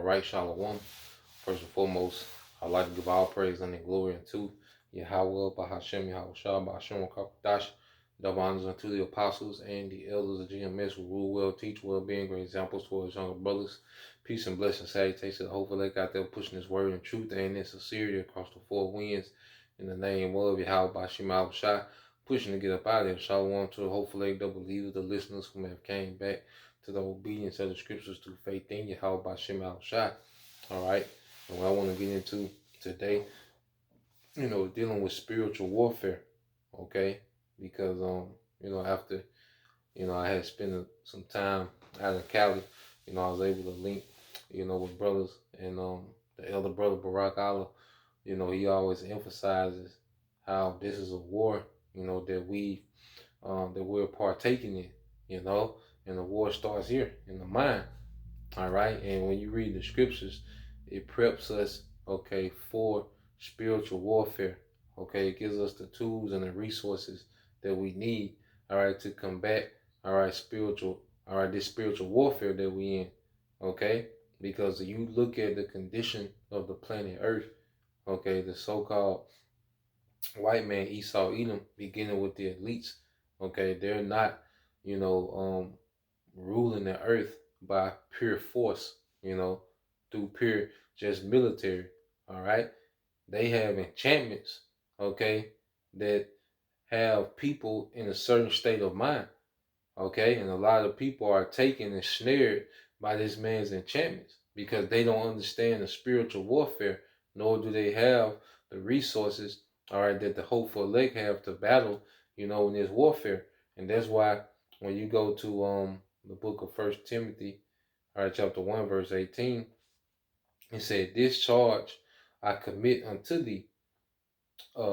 All right, Shalom. First and foremost, I'd like to give all praise and glory unto Yahweh, Bahashem, Yahweh Shah, Bahashem, Kakadash, double honors unto the apostles and the elders of GMS who rule well, teach well, being great examples for his younger brothers. Peace and blessings, salutations. Hopefully, they got there pushing his word and truth and in sincerity across the four winds. In the name of Yahweh, Bahashem, Yahweh Shah, pushing to get up out of there. Shalom to hopefully the believers, the listeners who have came back to the obedience of the scriptures through faith in Yahweh, Bahashem, Yahweh Shah. All right. And what I want to get into today, dealing with spiritual warfare, okay? Because after I had spent some time out in Cali, I was able to link, with brothers and the elder brother Barack Allah, he always emphasizes how this is a war, that we're partaking in, and the war starts here in the mind. All right. And when you read the scriptures, it preps us, okay, for spiritual warfare. Okay. It gives us the tools and the resources that we need, all right, to combat, all right, this spiritual warfare that we in. Okay. Because you look at the condition of the planet Earth, okay, the so-called white man, Esau, Edom, beginning with the elites, okay, they're not, ruling the earth by pure force, through pure just military. All right. They have enchantments, okay, that have people in a certain state of mind. Okay. And a lot of people are taken and snared by this man's enchantments because they don't understand the spiritual warfare, nor do they have the resources, all right, that the hopeful elect have to battle, in this warfare. And that's why when you go to the book of First Timothy, all right, chapter 1, verse 18, it said, "This charge I commit unto thee,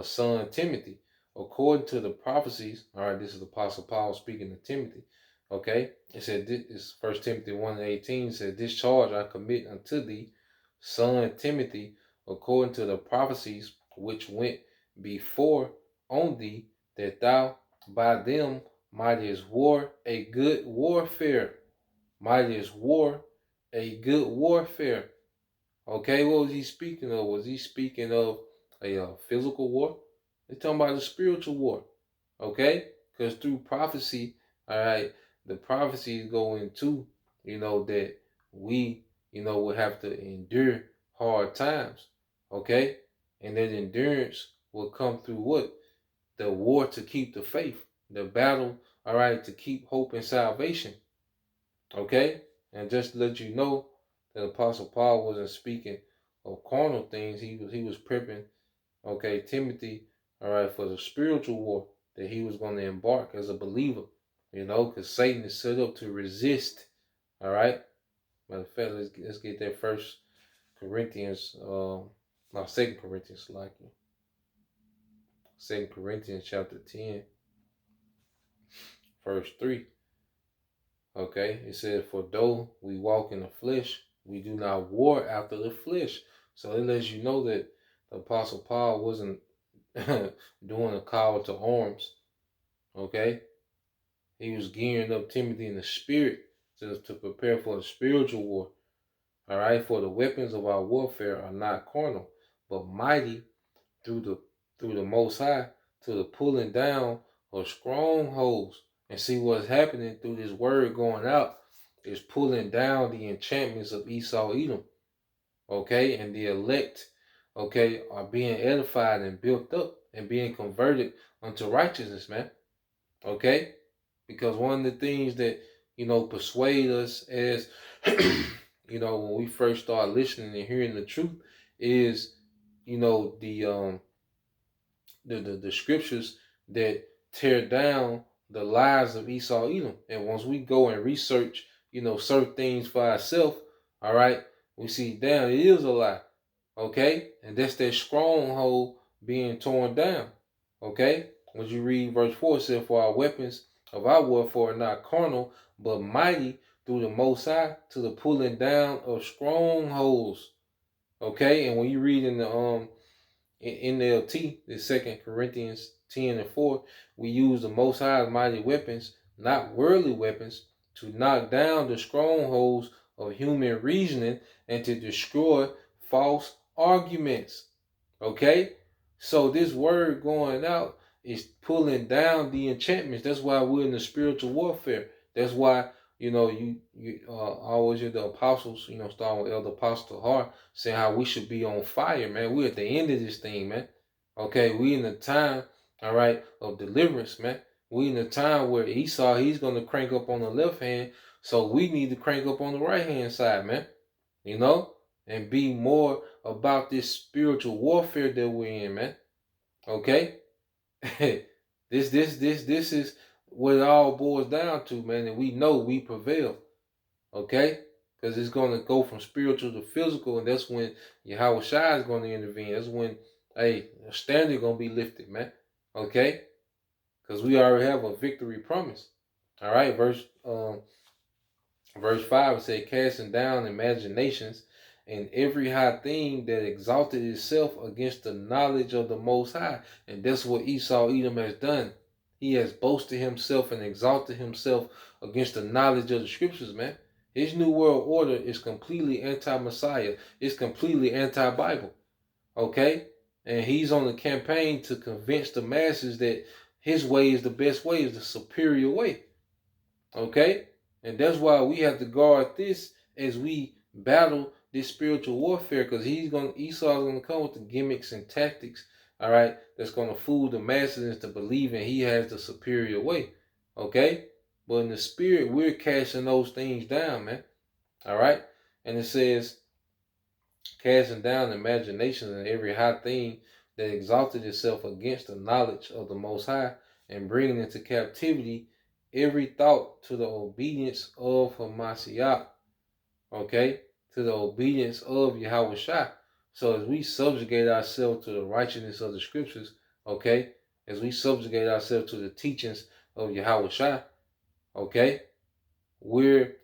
son Timothy, according to the prophecies." All right, this is the Apostle Paul speaking to Timothy. Okay, it said, this First Timothy 1 and 18 said, "This charge I commit unto thee, son Timothy, according to the prophecies which went before on thee, that thou by them mightest war a good warfare." Mightest war a good warfare. Okay, what was he speaking of? Was he speaking of a physical war? They're talking about a spiritual war. Okay, because through prophecy, all right, the prophecies go into, that we, will have to endure hard times. Okay, and that endurance will come through what? The war to keep the faith, the battle, all right, to keep hope and salvation. Okay, and just to let you know that Apostle Paul wasn't speaking of carnal things. He was prepping, okay, Timothy, all right, for the spiritual war that he was going to embark as a believer. Because Satan is set up to resist. All right. Matter of fact, let's get that First Corinthians, Second Corinthians, like you. 2 Corinthians chapter 10, verse 3. Okay, it says, "For though we walk in the flesh, we do not war after the flesh." So it lets you know that the Apostle Paul wasn't doing a call to arms. Okay, he was gearing up Timothy in the spirit to prepare for the spiritual war. All right, for the weapons of our warfare are not carnal, but mighty through the Most High to the pulling down of strongholds. And see what's happening through this word going out is pulling down the enchantments of Esau, Edom. Okay, and the elect, okay, are being edified and built up and being converted unto righteousness, man. Okay, because one of the things that persuade us as when we first start listening and hearing the truth is the scriptures that tear down the lies of Esau, Edom. And once we go and research, certain things for ourselves, all right, we see, damn, it is a lie. Okay? And that's that stronghold being torn down. Okay? When you read verse 4, it says, "For our weapons of our warfare are not carnal, but mighty through the Most High to the pulling down of strongholds." Okay? And when you read in the NLT, the 2 Corinthians 10 and 4, we use the Most High's mighty weapons, not worldly weapons, to knock down the strongholds of human reasoning and to destroy false arguments. Okay? So this word going out is pulling down the enchantments. That's why we're in the spiritual warfare. That's why, you always hear the apostles, starting with Elder Apostle Hart, saying how we should be on fire, man. We're at the end of this thing, man. Okay, we in the time, all right, of deliverance, man. We in the time where Esau, he's going to crank up on the left hand, so we need to crank up on the right hand side, man. And be more about this spiritual warfare that we're in, man. Okay? This is what it all boils down to, man, and we know we prevail. Okay? Because it's going to go from spiritual to physical, and that's when Yahweh Shai is going to intervene. That's when, a standard going to be lifted, man. Okay? Because we already have a victory promise. All right, verse 5, it says, casting down imaginations and every high thing that exalted itself against the knowledge of the Most High. And that's what Esau Edom has done. He has boasted himself and exalted himself against the knowledge of the scriptures, man. His new world order is completely anti-Messiah. It's completely anti-Bible. Okay? And he's on the campaign to convince the masses that his way is the best way, is the superior way. Okay? And that's why we have to guard this as we battle this spiritual warfare, because Esau's gonna come with the gimmicks and tactics, all right, that's gonna fool the masses into believing he has the superior way. Okay? But in the spirit, we're casting those things down, man. All right? And it says, casting down imaginations and every high thing that exalted itself against the knowledge of the Most High, and bringing into captivity every thought to the obedience of Hamashiach. Okay? To the obedience of Yahweh Shai. So as we subjugate ourselves to the righteousness of the scriptures, okay? As we subjugate ourselves to the teachings of Yahweh Shai, okay? We're,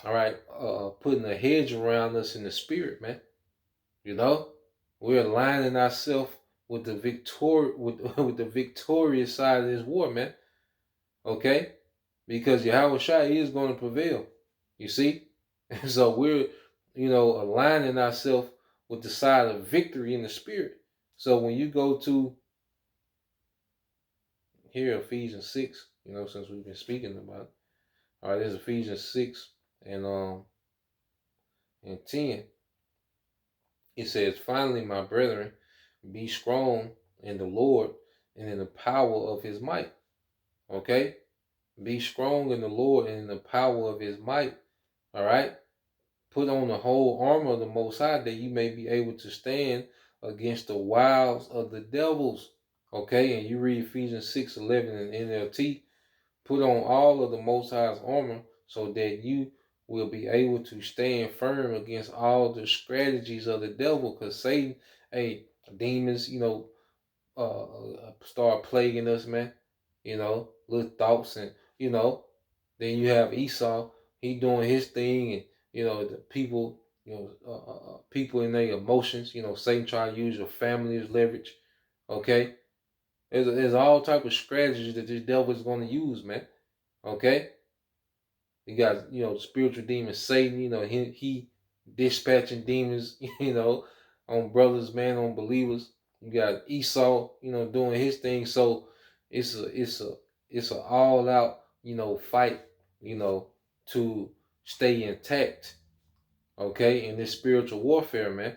all right, putting a hedge around us in the spirit, man. We're aligning ourselves with the with the victorious side of this war, man. Okay? Because Yahweh Shai is going to prevail. You see? And so we're, aligning ourselves with the side of victory in the spirit. So when you go to here, Ephesians 6, since we've been speaking about it. All right, this is Ephesians 6 and 10. It says, finally, my brethren, be strong in the Lord and in the power of his might. Okay? Be strong in the Lord and in the power of his might. All right? Put on the whole armor of the Most High, that you may be able to stand against the wiles of the devils. Okay? And you read Ephesians 6:11 in NLT. Put on all of the Most High's armor so that you will be able to stand firm against all the strategies of the devil. Because Satan, demons, start plaguing us, man. Little thoughts, and then you have Esau. He doing his thing, and the people, people in their emotions. Satan try to use your family as leverage. Okay, there's all type of strategies that this devil is going to use, man. Okay, you got the spiritual demon Satan. He dispatching demons. On brothers, man, on believers. You got Esau, doing his thing. So it's a all out, fight, to stay intact. Okay, in this spiritual warfare, man.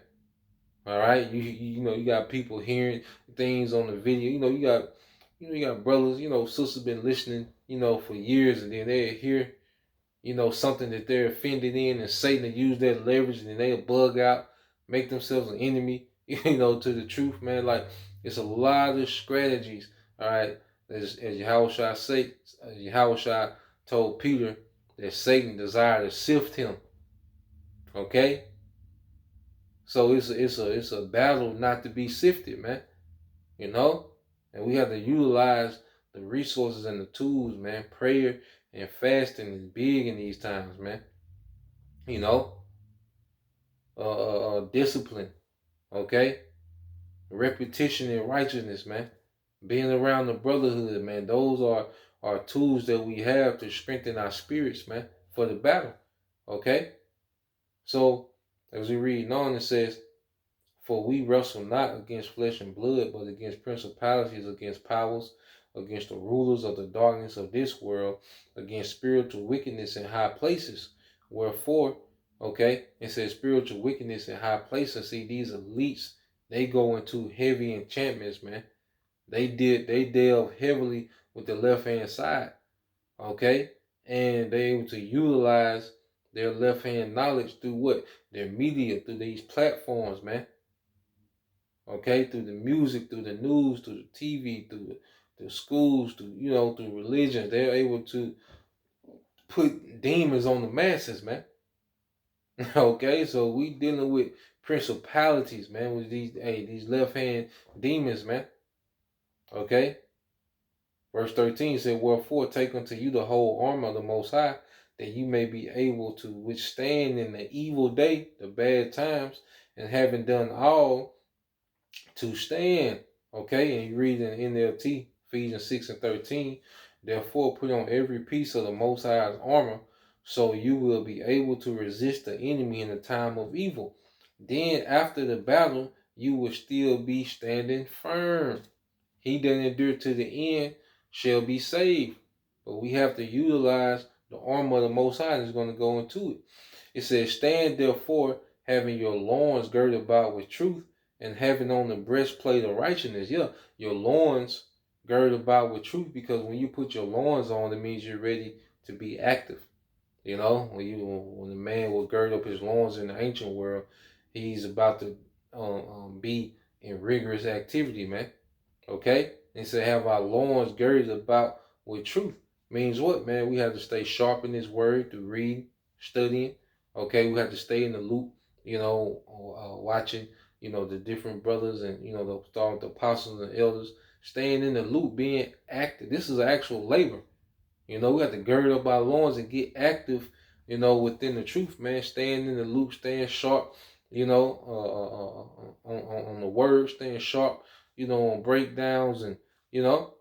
All right, you got people hearing things on the video. You got brothers, sisters been listening, for years, and then they hear, something that they're offended in, and Satan will use that leverage, and then they'll bug out, make themselves an enemy, to the truth, man. Like, it's a lot of strategies, all right, as Yahweh Shai told Peter that Satan desired to sift him, okay? So it's a battle not to be sifted, man, and we have to utilize the resources and the tools, man. Prayer and fasting is big in these times, man. Discipline, okay? Repetition and righteousness, man. Being around the brotherhood, man. Those are tools that we have to strengthen our spirits, man, for the battle, okay? So as we read on, it says, "For we wrestle not against flesh and blood, but against principalities, against powers, against the rulers of the darkness of this world, against spiritual wickedness in high places. Wherefore," okay, it says spiritual wickedness in high places. See, these elites, they go into heavy enchantments, man. They delve heavily with the left hand side, okay, and they able to utilize their left hand knowledge through what? Their media, through these platforms, man. Okay, through the music, through the news, through the TV, through the schools, through through religion. They're able to put demons on the masses, man. Okay, so we dealing with principalities, man, with these left hand demons, man. Okay. Verse 13 said, "Wherefore take unto you the whole armor of the Most High, that you may be able to withstand in the evil day, the bad times, and having done all, to stand." Okay, and you read in NLT, Ephesians 6 and 13, "Therefore put on every piece of the Most High's armor, so you will be able to resist the enemy in the time of evil. Then after the battle, you will still be standing firm. He that endured to the end shall be saved." But we have to utilize the armor of the Most High, and it's going to go into it. It says, "Stand therefore, having your loins girded about with truth, and having on the breastplate of righteousness." Yeah, your loins girded about with truth, because when you put your loins on, it means you're ready to be active. When the man will gird up his loins in the ancient world, he's about to be in rigorous activity, man. Okay? And so have our loins girded about with truth. Means what, man? We have to stay sharp in this word through reading, studying. Okay? We have to stay in the loop, watching, the different brothers and, the apostles and elders. Staying in the loop, being active. This is actual labor. We have to gird up our loins and get active, within the truth, man. Staying in the loop, staying sharp, on the word, staying sharp, on breakdowns, and you know,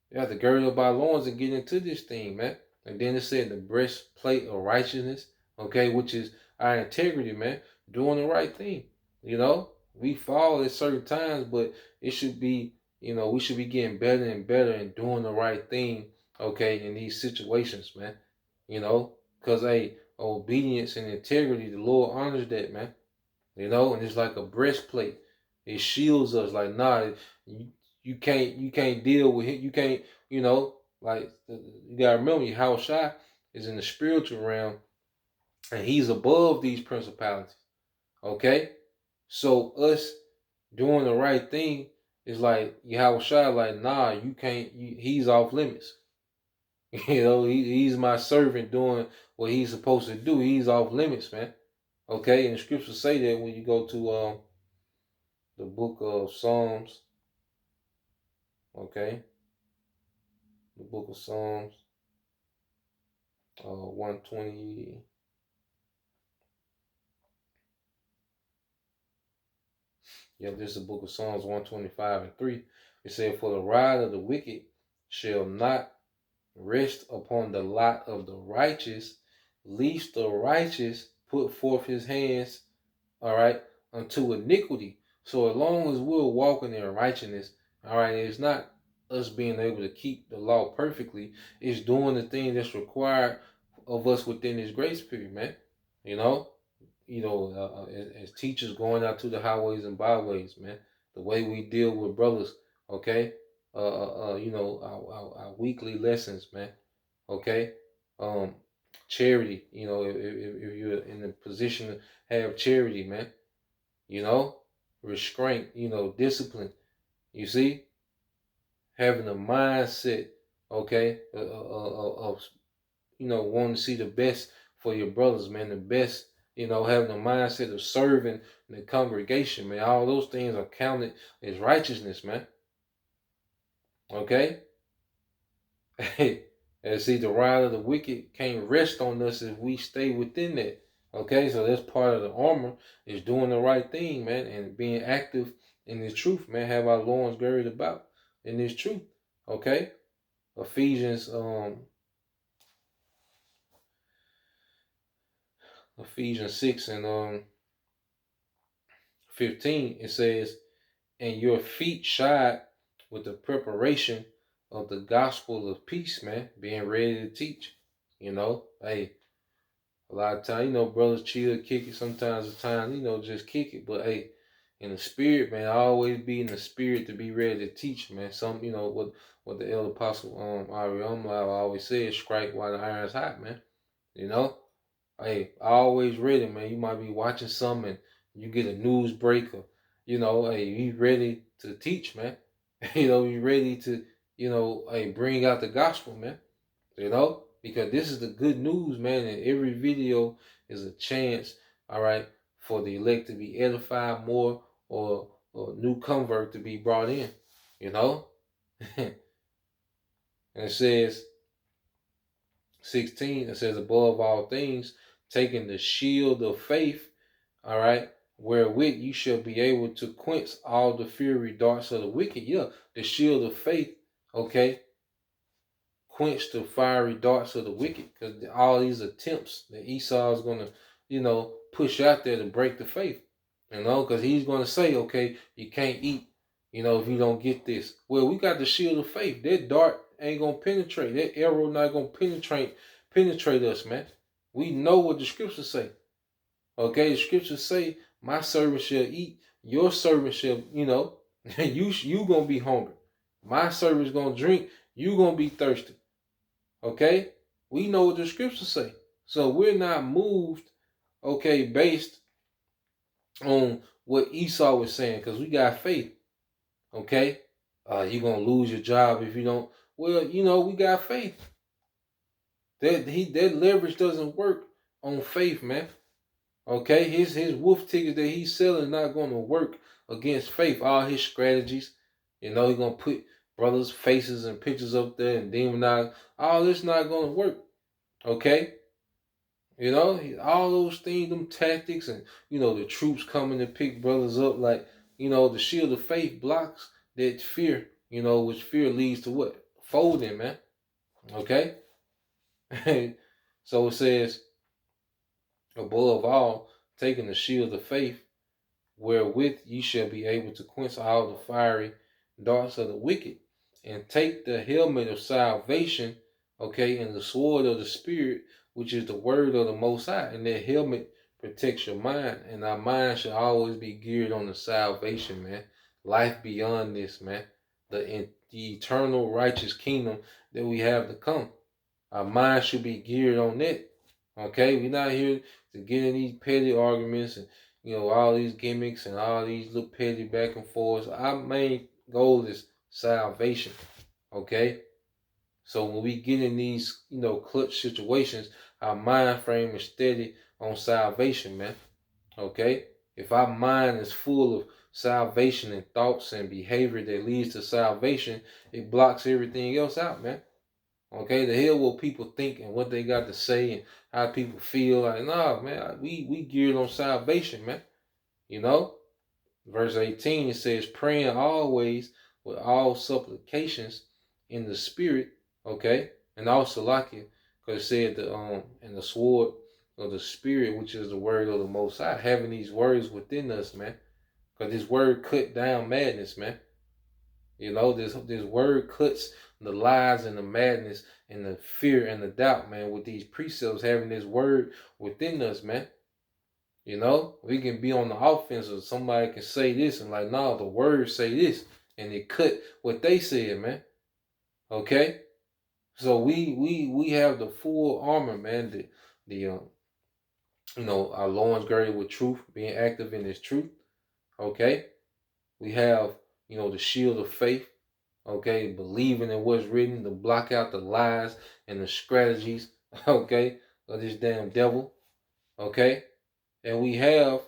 you have to gird up our loins and get into this thing, man. And then it said the breastplate of righteousness, okay, which is our integrity, man, doing the right thing. We fall at certain times, but it should be, we should be getting better and better and doing the right thing, okay, in these situations, man. Because obedience and integrity, the Lord honors that, man. And it's like a breastplate. It shields us. Like, nah, you can't deal with it. You can't, like, you gotta remember, Yahushua is in the spiritual realm, and he's above these principalities. Okay, so us doing the right thing is like Yahushua, like, nah, you can't. He's off limits. He's my servant doing what he's supposed to do. He's off limits, man. Okay, and the scriptures say that when you go to the book of Psalms, okay, the book of Psalms, 120. Yeah, this is the book of Psalms 125 and 3. It said, "For the rod of the wicked shall not rest upon the lot of the righteous, lest the righteous put forth his hands, all right, unto iniquity." So as long as we're walking in righteousness, all right, it's not us being able to keep the law perfectly. It's doing the thing that's required of us within this grace period, man. You know, as teachers going out to the highways and byways, man. The way we deal with brothers, okay. Our weekly lessons, man. Okay. Um, Charity. If you're in the position to have charity, man. Restraint. Discipline. You see, having a mindset, okay, of wanting to see the best for your brothers, man, the best, having a mindset of serving the congregation, man. All those things are counted as righteousness, man. Okay? And see, the rod of the wicked can't rest on us if we stay within that. Okay, so that's part of the armor, is doing the right thing, man, and being active in this truth, man. Have our loins girded about in this truth. Okay? Ephesians Ephesians 6 and 15, it says, and your feet shod with the preparation of the gospel of peace, man, being ready to teach. Hey, a lot of time, brothers chill, kick it. Sometimes the time, just kick it. But hey, in the spirit, man, always be in the spirit to be ready to teach, man. What the elder apostle Ariam always says, strike while the iron's hot, man. You know? Hey, always ready, man. You might be watching something and you get a news breaker. Hey, you ready to teach, man. You ready to, hey, bring out the gospel, man. Because this is the good news, man, and every video is a chance, all right, for the elect to be edified more or new convert to be brought in, you know? And it says, 16, it says, above all things, taking the shield of faith, all right, wherewith you shall be able to quench all the fiery darts of the wicked. Yeah, the shield of faith, okay, quench the fiery darts of the wicked, because all these attempts that Esau is going to, push out there to break the faith, because he's going to say, okay, you can't eat, if you don't get this. Well, we got the shield of faith. That dart ain't going to penetrate. That arrow not going to penetrate us, man. We know what the scriptures say. Okay, the scriptures say, my servant shall eat, your servant shall, you going to be hungry. My servant's going to drink, you going to be thirsty. Okay? We know what the scriptures say. So we're not moved, okay, based on what Esau was saying, because we got faith. Okay? You're going to lose your job if you don't. Well, we got faith. That leverage doesn't work on faith, man. Okay? His wolf tickets that he's selling not going to work against faith. All his strategies, he's going to put brothers' faces and pictures up there and demonize. All this not going to work. Okay? All those things, them tactics, and, the troops coming to pick brothers up, like, the shield of faith blocks that fear, which fear leads to what? Folding, man. Okay? So it says, above all, taking the shield of faith, wherewith ye shall be able to quench all the fiery darts of the wicked, and take the helmet of salvation, okay, and the sword of the Spirit, which is the word of the Most High. And that helmet protects your mind, and our mind should always be geared on the salvation, man. Life beyond this, man. The eternal righteous kingdom that we have to come. Our mind should be geared on that. Okay, we're not here to get in these petty arguments and all these gimmicks and all these little petty back and forth. Our main goal is salvation. Okay, so when we get in these clutch situations, our mind frame is steady on salvation, man. Okay, if our mind is full of salvation and thoughts and behavior that leads to salvation, it blocks everything else out, man. Okay, the hell what people think and what they got to say and how people feel. Like, nah, man, we geared on salvation, man. Verse 18, it says, praying always with all supplications in the spirit, okay? And also like it, because it said and the sword of the spirit, which is the word of the Most High, having these words within us, man. Because this word cut down madness, man. This word cuts the lies and the madness and the fear and the doubt, man, with these precepts, having this word within us, man. We can be on the offense, or somebody can say this and like, no, the words say this, and it cut what they said, man. Okay, so we have the full armor, man. Our loins girded with truth, being active in this truth. Okay, we have the shield of faith. Okay, believing in what's written to block out the lies and the strategies. Okay, of this damn devil. Okay, and we have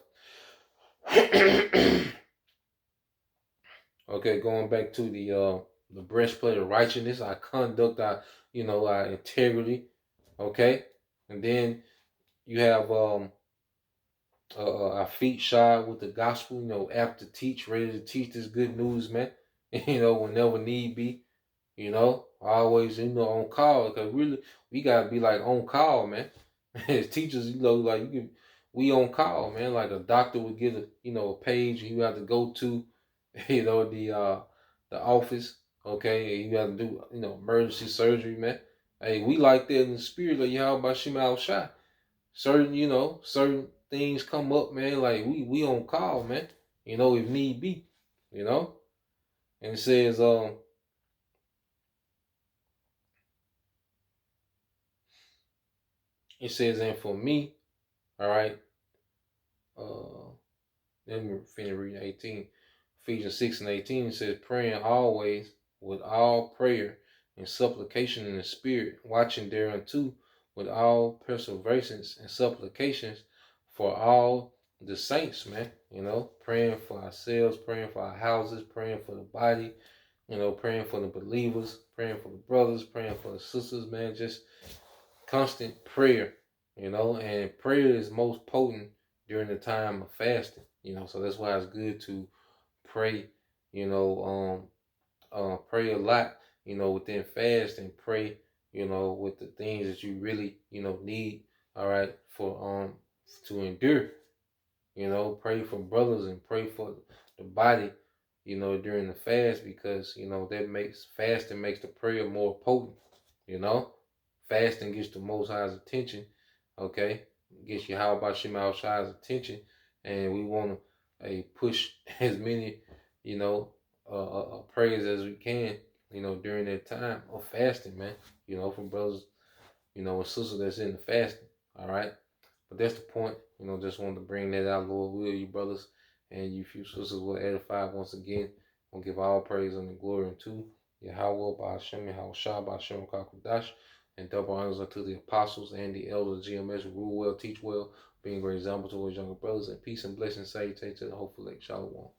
okay, going back to the breastplate of righteousness, our conduct, our integrity. Okay, and then you have our feet shod with the gospel. Apt to teach, ready to teach this good news, man. Whenever need be. Always on call, because really we gotta be like on call, man. As teachers, like you can we on call, man. Like a doctor would get a page you have to go to, the office, okay, and you have to do emergency surgery, man. Hey, we like that in the spirit of Yahweh Shema Shai. Certain things come up, man. Like we on call, man. If need be, you know. And it says, and for me, all right. Then we're finna read 18. Ephesians 6:18 says, praying always with all prayer and supplication in the spirit, watching thereunto with all perseverance and supplications for all the saints, man. Praying for ourselves, praying for our houses, praying for the body, praying for the believers, praying for the brothers, praying for the sisters, man. Just constant prayer, and prayer is most potent during the time of fasting, so that's why it's good to pray, pray a lot, within fast and pray, with the things that you really, need, all right, for to endure, pray for brothers and pray for the body, during the fast because, that makes fasting makes the prayer more potent, you know. Fasting gets the Most High's attention, okay? Gets you how about Shema Shai's attention, and we want to push as many, prayers as we can, during that time of fasting, man. From brothers, and sisters that's in the fasting, all right? But that's the point. Just wanted to bring that out, Lord will, you brothers and you few sisters will edify once again. We'll give all praise and the glory unto Yahweh by Hashem, Yahweh Shah by Hashem Kakudash, and double honors unto the apostles and the elders, GMS, who rule well, teach well, being great example to his younger brothers, and peace and blessings, salutations to the hopeful lake. Shalom.